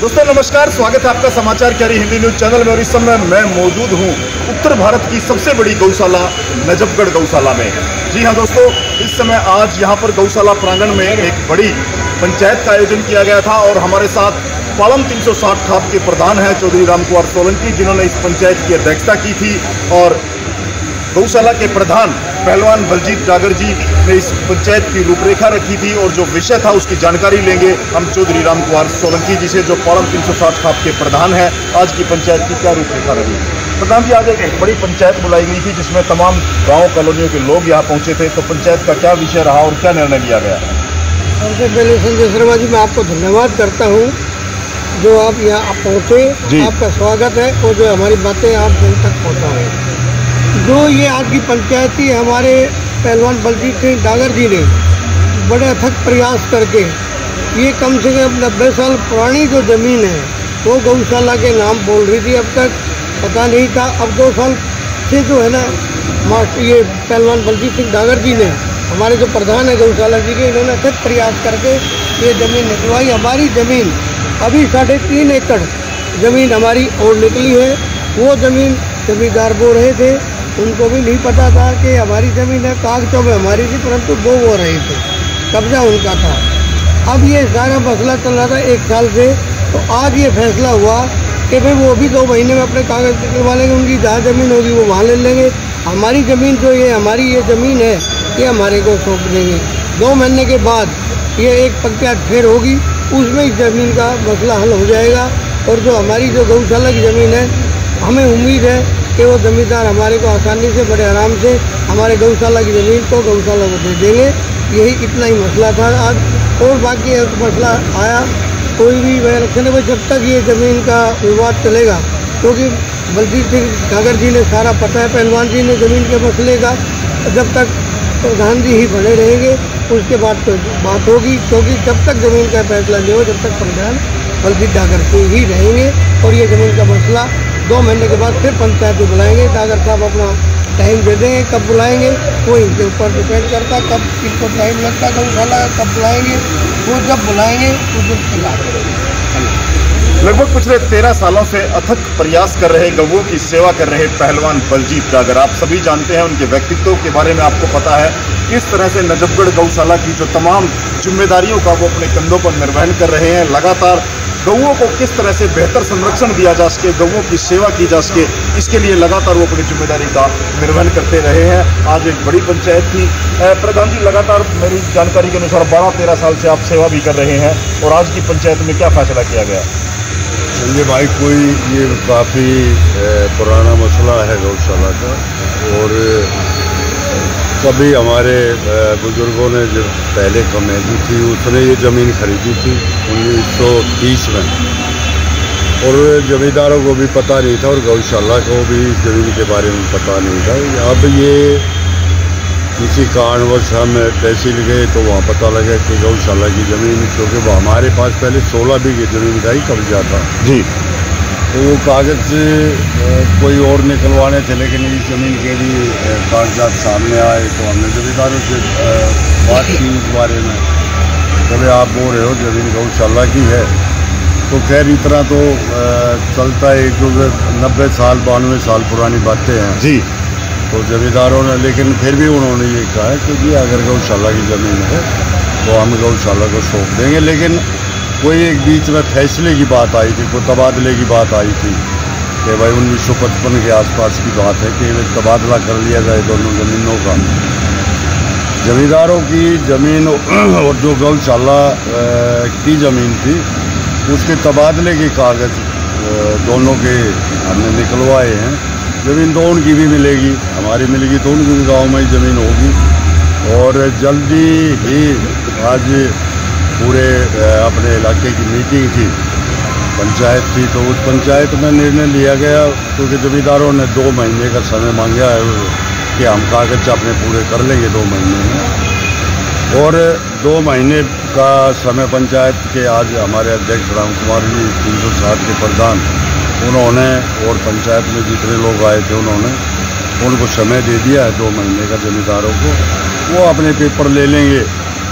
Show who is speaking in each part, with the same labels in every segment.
Speaker 1: दोस्तों नमस्कार, स्वागत है आपका समाचार क्यारी हिंदी न्यूज चैनल में। और इस समय मैं मौजूद हूं उत्तर भारत की सबसे बड़ी गौशाला नजफगढ़ गौशाला में। जी हां दोस्तों, इस समय आज यहां पर गौशाला प्रांगण में एक बड़ी पंचायत का आयोजन किया गया था और हमारे साथ पालम 360 खाप के प्रधान हैं चौधरी रामकुमार सोलंकी, जिन्होंने इस पंचायत की अध्यक्षता की थी। और गौशाला के प्रधान पहलवान बलजीत डागर जी ने इस पंचायत की रूपरेखा रखी थी और जो विषय था उसकी जानकारी लेंगे हम चौधरी रामकुमार सोलंकी जी से, जो पालम 360 खाप के प्रधान हैं। आज की पंचायत की क्या रूपरेखा रही? प्रधान जी, आज एक बड़ी पंचायत बुलाई गई थी जिसमें तमाम गाँव कॉलोनियों के लोग यहाँ पहुँचे थे, तो पंचायत का क्या विषय रहा और क्या निर्णय लिया गया?
Speaker 2: सबसे पहले संजय शर्मा जी, मैं आपको धन्यवाद करता हूँ जो आप यहाँ पहुँचे, आपका स्वागत है और जो हमारी बातें आप जन तक पहुँचाएं। जो ये आज की पंचायत थी, हमारे पहलवान बलजीत सिंह डागर जी ने बड़े अथक प्रयास करके ये कम से कम 90 साल पुरानी जो ज़मीन है वो गौशाला के नाम बोल रही थी। अब तक पता नहीं था। अब 2 साल से जो है ना ये पहलवान बलजीत सिंह डागर जी ने, हमारे जो प्रधान है गौशाला जी के, इन्होंने अथक प्रयास करके ये ज़मीन निकलवाई। हमारी ज़मीन अभी 3.5 एकड़ ज़मीन हमारी और निकली है। वो ज़मीन जमींदार बो रहे थे, उनको भी नहीं पता था कि हमारी ज़मीन है, कागजों में हमारी थी परंतु वो हो रहे थे, कब्जा उनका था। अब ये सारा मसला चल रहा था 1 साल से, तो आज ये फैसला हुआ कि भाई वो भी 2 महीने में अपने कागज निकलवा लेंगे, उनकी जहाँ ज़मीन होगी वो वहाँ ले लेंगे। हमारी ज़मीन जो ये हमारी ये ज़मीन है ये हमारे को सौंप देंगे। 2 महीने के बाद ये एक पंचायत फिर होगी, उसमें इस ज़मीन का मसला हल हो जाएगा। और जो हमारी जो गौशाला की ज़मीन है, हमें उम्मीद है कि वो ज़मींदार हमारे को आसानी से बड़े आराम से हमारे गौशाला की ज़मीन को गौशाला को दे देंगे। यही इतना ही मसला था आज। और बाकी एक मसला आया, कोई भी इलेक्शन में जब तक ये ज़मीन का विवाद चलेगा, क्योंकि बलजीत सिंह डागर जी ने सारा पता है, पहलवान जी ने ज़मीन के मसले का, जब तक प्रधान जी ही बने रहेंगे उसके बाद तो बात होगी। क्योंकि जब तक ज़मीन का फैसला नहीं हो, जब तक प्रधान बलजीत डागर से ही रहेंगे। और ये ज़मीन का मसला 2 महीने के बाद फिर पंचायत में बुलाएंगे। डागर साहब अपना टाइम दे देंगे, कब बुलाएंगे वो इनके ऊपर डिपेंड करता, कब इनको टाइम लगता है गौशाला कब बुलाएंगे, वो जब बुलाएंगे उस दिन के बाद।
Speaker 1: लगभग पिछले 13 सालों से अथक प्रयास कर रहे, गौओं की सेवा कर रहे पहलवान बलजीत डागर, आप सभी जानते हैं, उनके व्यक्तित्व के बारे में आपको पता है किस तरह से नजफगढ़ गौशाला की जो तमाम जिम्मेदारियों का वो अपने कंधों पर निर्वहन कर रहे हैं। लगातार गौओं को किस तरह से बेहतर संरक्षण दिया जा सके, गौओं की सेवा की जा सके, इसके लिए लगातार वो अपनी जिम्मेदारी का निर्वहन करते रहे हैं। आज एक बड़ी पंचायत थी। प्रधान जी, लगातार मेरी जानकारी के अनुसार 12-13 साल से आप सेवा भी कर रहे हैं और आज की पंचायत में क्या फैसला किया गया?
Speaker 3: संजय भाई, कोई ये काफ़ी पुराना मसला है गौशाला का, और कभी हमारे बुजुर्गों ने जब पहले कमेटी थी उसने ये ज़मीन खरीदी थी 1930 में, और जमींदारों को भी पता नहीं था और गौशाला को भी इस ज़मीन के बारे में पता नहीं था। अब ये किसी कारणवश हम तहसील गए तो वहाँ पता लगा कि गौशाला की ज़मीन, क्योंकि वो हमारे पास पहले 16 बीघे ज़मीन का ही कब्जा था
Speaker 1: जी, तो
Speaker 3: वो कागज़ कोई और निकलवाने थे, लेकिन इस ज़मीन के भी कागजात सामने आए तो हमने जमींदारों से बात की इस बारे में। कभी आप बोल रहे हो ज़मीन गौशाला की है, तो खैर इतना तो चलता है क्योंकि 90 साल 92 साल पुरानी बातें हैं
Speaker 1: जी।
Speaker 3: तो जमींदारों ने, लेकिन फिर भी उन्होंने ये कहा है कि जी अगर गौशाला की ज़मीन है तो हम गौशाला को सौंप देंगे। लेकिन कोई एक बीच में फैसले की बात आई थी, कोई तबादले की बात आई थी कि भाई 1955 के आसपास की बात है कि तबादला कर लिया जाए दोनों ज़मीनों का। जमींदारों की ज़मीन और जो गौशाला की ज़मीन थी उसके तबादले के कागज़ दोनों के हमने निकलवाए हैं। ज़मीन तो उनकी भी मिलेगी, हमारी मिलेगी तो उनकी भी गाँव में ही ज़मीन होगी। और जल्दी ही आज पूरे अपने इलाके की मीटिंग थी, पंचायत थी, तो उस पंचायत में निर्णय लिया गया, क्योंकि जमींदारों ने 2 महीने का समय मांगा है कि हम कागज अपने पूरे कर लेंगे 2 महीने में। और 2 महीने का समय पंचायत के आज हमारे अध्यक्ष रामकुमार जी 360 के प्रधान, उन्होंने और पंचायत में जितने लोग आए थे उन्होंने उनको समय दे दिया है 2 महीने का जमींदारों को। वो अपने पेपर ले लेंगे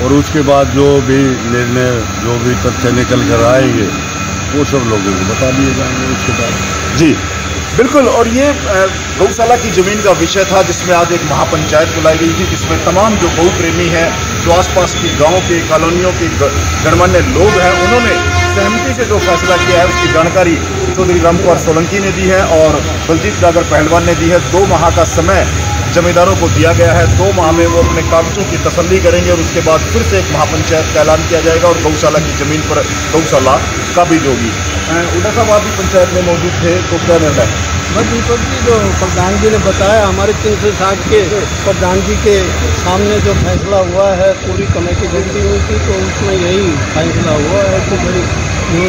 Speaker 3: और उसके बाद जो भी निर्णय, जो भी तथ्य निकल कर आएंगे वो सब लोगों को बता दिए जाएंगे उसके बाद।
Speaker 1: जी बिल्कुल। और ये गौशाला की जमीन का विषय था जिसमें आज एक महापंचायत बुलाई गई थी, जिसमें तमाम जो गौ प्रेमी हैं, जो आसपास की गाँव के कॉलोनियों के गणमान्य लोग हैं, उन्होंने सहमति से जो फैसला किया है उसकी जानकारी चौधरी रामकुमार सोलंकी ने दी है और बलजीत डागर पहलवान ने दी है। 2 माह का समय जमींदारों को दिया गया है। 2 माह में वो अपने कागजों की तसल्ली करेंगे और उसके बाद फिर से एक महापंचायत का ऐलान किया जाएगा और गौशाला की जमीन पर गौशाला काबिज होगी। उड़ा साहब आप भी पंचायत में मौजूद थे, तो क्या निर्णय?
Speaker 2: बस दीपक जी, जो प्रधान जी ने बताया, हमारे 360 के प्रधान जी के सामने जो फैसला हुआ है, पूरी कमेटी बैठी हुई थी, तो उसमें यही फैसला हुआ है कि भाई ये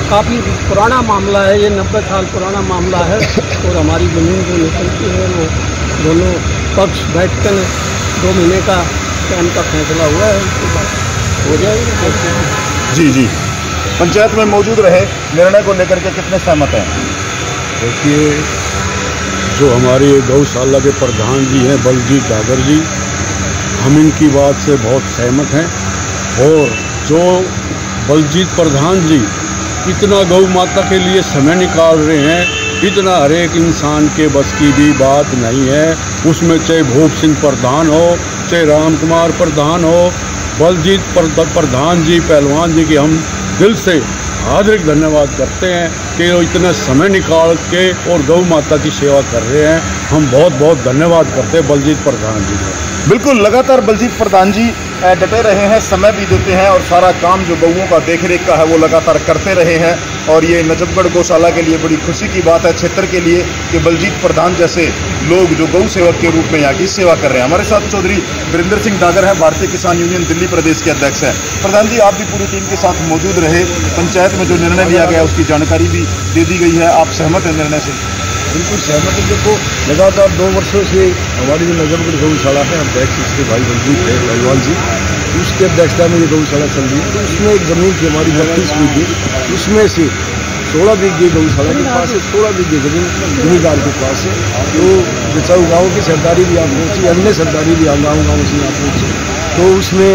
Speaker 2: काफ़ी पुराना मामला है, ये 90 साल पुराना मामला है और हमारी ज़मीन जो निकलती है वो दोनों पक्ष बैठकर 2 महीने का टाइम का फैसला हुआ है, उसके बाद हो जाएगा।
Speaker 1: जी जी, पंचायत में मौजूद रहे, निर्णय को लेकर के कितने सहमत हैं?
Speaker 3: देखिए, जो हमारे गौशाला के प्रधान जी हैं बलजीत डागर जी, हम इनकी बात से बहुत सहमत हैं। और जो बलजीत प्रधान जी इतना गौ माता के लिए समय निकाल रहे हैं, इतना हर एक इंसान के बस की भी बात नहीं है। उसमें चाहे भूप सिंह प्रधान हो, चाहे राम कुमार प्रधान हो, बलजीत प्रधान जी पहलवान जी की हम दिल से हार्दिक धन्यवाद करते हैं कि वो इतना समय निकाल के और गौ माता की सेवा कर रहे हैं। हम बहुत बहुत धन्यवाद करते हैं बलजीत प्रधान जी को।
Speaker 1: बिल्कुल, लगातार बलजीत प्रधान जी डटे रहे हैं, समय भी देते हैं और सारा काम जो गौओं का देखरेख का है वो लगातार करते रहे हैं। और ये नजफगढ़ गौशाला के लिए बड़ी खुशी की बात है, क्षेत्र के लिए, कि बलजीत प्रधान जैसे लोग जो गौ सेवक के रूप में यहाँ की सेवा कर रहे हैं। हमारे साथ चौधरी वीरेंद्र सिंह डागर है, भारतीय किसान यूनियन दिल्ली प्रदेश के अध्यक्ष हैं। प्रधान जी, आप भी पूरी टीम के साथ मौजूद रहे, पंचायत में जो निर्णय लिया गया उसकी जानकारी भी दे दी गई है, आप सहमत हैं निर्णय से?
Speaker 3: बिल्कुल सहमत है। देखो, लगातार 2 वर्षों से हमारी जो नजफगढ़ गौशाला है, अध्यक्ष इसके भाई बलजीत है पहलवान जी, उसके अध्यक्षता में ये गौशाला चल रही है। तो उसमें एक ज़मीन थी हमारी 32 बीघे, उसमें से 16 बीघे गौशाला के पास है, 16 बीघे ज़मीन जमींदार के पास है। तो जैसा गाँव की सरदारी भी यहाँ पहुँची, अन्य सरदारी भी गाँव से यहाँ पहुँची। तो उसमें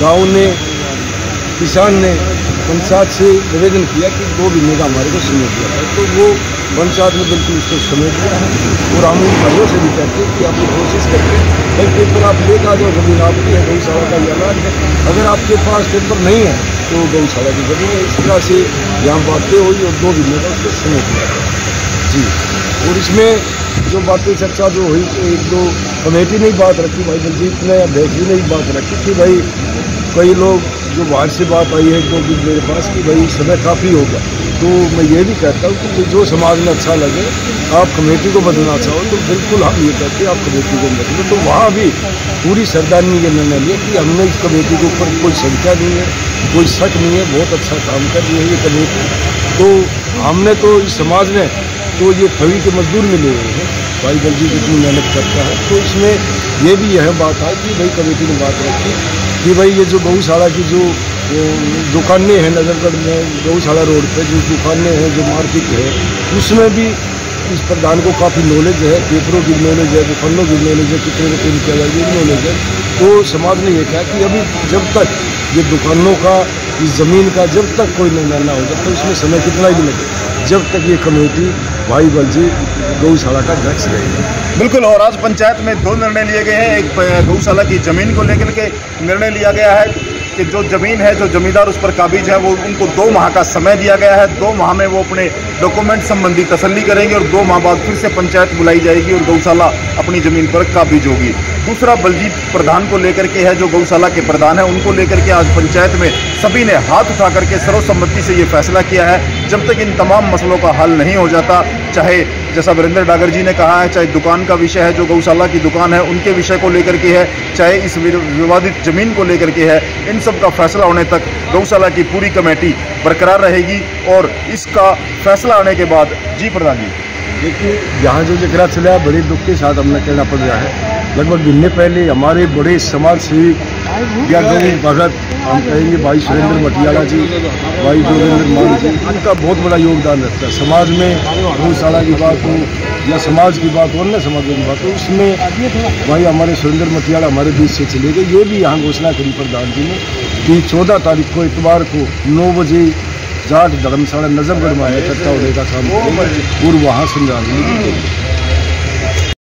Speaker 3: गाँव ने, किसान ने पंचायत से निवेदन किया कि 2 महीने का हमारे को समय दिया है। तो वो पंचायत ने बिल्कुल उसको समय दिया है और हम उन भाइयों से भी कहते हैं कि आप कोशिश करके भाई पेपर आप लेकर आ जाओ, ज़मीन आपकी है, गौशाला का ऐलान है। अगर आपके पास पेपर नहीं है तो गौशाला की ज़मीन है। इस तरह से यहाँ बातें हुई और 2 महीने का उसको समय दिया जी। और इसमें जो बातें चर्चा जो हुई, 1-2 कमेटी ने बात रखी, भाई बलजीत ने, अध्यक्ष जी ने बात रखी कि भाई कई लोग जो बाहर से बात आई है 2 दिन मेरे पास कि भाई समय काफ़ी हो गया। तो मैं ये भी कहता हूँ कि जो समाज में अच्छा लगे, आप कमेटी को बदलना चाहो तो बिल्कुल हम ये कहते हैं आप कमेटी को बदलो। तो वहाँ भी पूरी सरदार ने ये निर्णय लिया कि हमने इस कमेटी के ऊपर कोई संख्या नहीं है, कोई शक नहीं है, बहुत अच्छा काम कर रही है ये कमेटी। तो हमने तो इस समाज में तो ये फवी के मजदूर मिले हुए हैं, भाई बलजीत इतनी मेहनत करता है। तो इसमें ये भी यह बात है कि भाई कमेटी ने बात रखी कि भाई ये जो गौशाला की जो दुकानें हैं नजफगढ़ में, गौशाला रोड पे जो दुकानें हैं, जो मार्केट है, उसमें भी इस प्रधान को काफ़ी नॉलेज है, पेपरों की नॉलेज है, दुकानों की नॉलेज है, कितने को पेन किया जाए ये नॉलेज है। तो समाज ने ये कहा कि अभी जब तक ये दुकानों का, इस ज़मीन का जब तक कोई निर्णय ना हो, जब तक उसमें समय कितना भी लगे, जब तक ये कमेटी भाई बलजीत गौशाला का अध्यक्ष रहेगा।
Speaker 1: बिल्कुल। और आज पंचायत में 2 निर्णय लिए गए हैं। एक गौशाला की जमीन को लेकर के निर्णय लिया गया है कि जो जमीन है, जो जमींदार उस पर काबिज है, वो उनको 2 माह का समय दिया गया है। 2 माह में वो अपने डॉक्यूमेंट संबंधी तसल्ली करेंगे और 2 माह बाद फिर से पंचायत बुलाई जाएगी और गौशाला अपनी जमीन पर काबिज होगी। दूसरा बलजीत प्रधान को लेकर के है, जो गौशाला के प्रधान है, उनको लेकर के आज पंचायत में सभी ने हाथ उठा करके सर्वसम्मति से ये फैसला किया है, जब तक इन तमाम मसलों का हल नहीं हो जाता, चाहे जैसा वीरेंद्र डागर जी ने कहा है, चाहे दुकान का विषय है, जो गौशाला की दुकान है उनके विषय को लेकर के है, चाहे इस विवादित जमीन को लेकर के है, इन सब का फैसला होने तक गौशाला की पूरी कमेटी बरकरार रहेगी। और इसका फैसला आने के बाद, जी प्रधान जी,
Speaker 3: देखिए यहाँ जो जिक्र चला बड़े दुख के साथ हमने कहना पड़ रहा है। लगभग महीने पहले हमारे बड़े समाज सेवी या गौ भगत, हम कहेंगे भाई सुरेंद्र मटियाला जी, भाई जोगेंद्र मान जी, इनका बहुत बड़ा योगदान रहता है समाज में। गौशाला की बात हो या समाज की बात हो, अन्य समाजों की बात हो, उसमें भाई हमारे सुरेंद्र मटियाला हमारे बीच से चले गए। ये भी यहाँ घोषणा करी प्रधान जी ने कि 14 तारीख को इतवार को 9 बजे जाट धर्मशाला नजफगढ़ में आया इकट्ठा होने का काम करेंगे और वहाँ समझाने की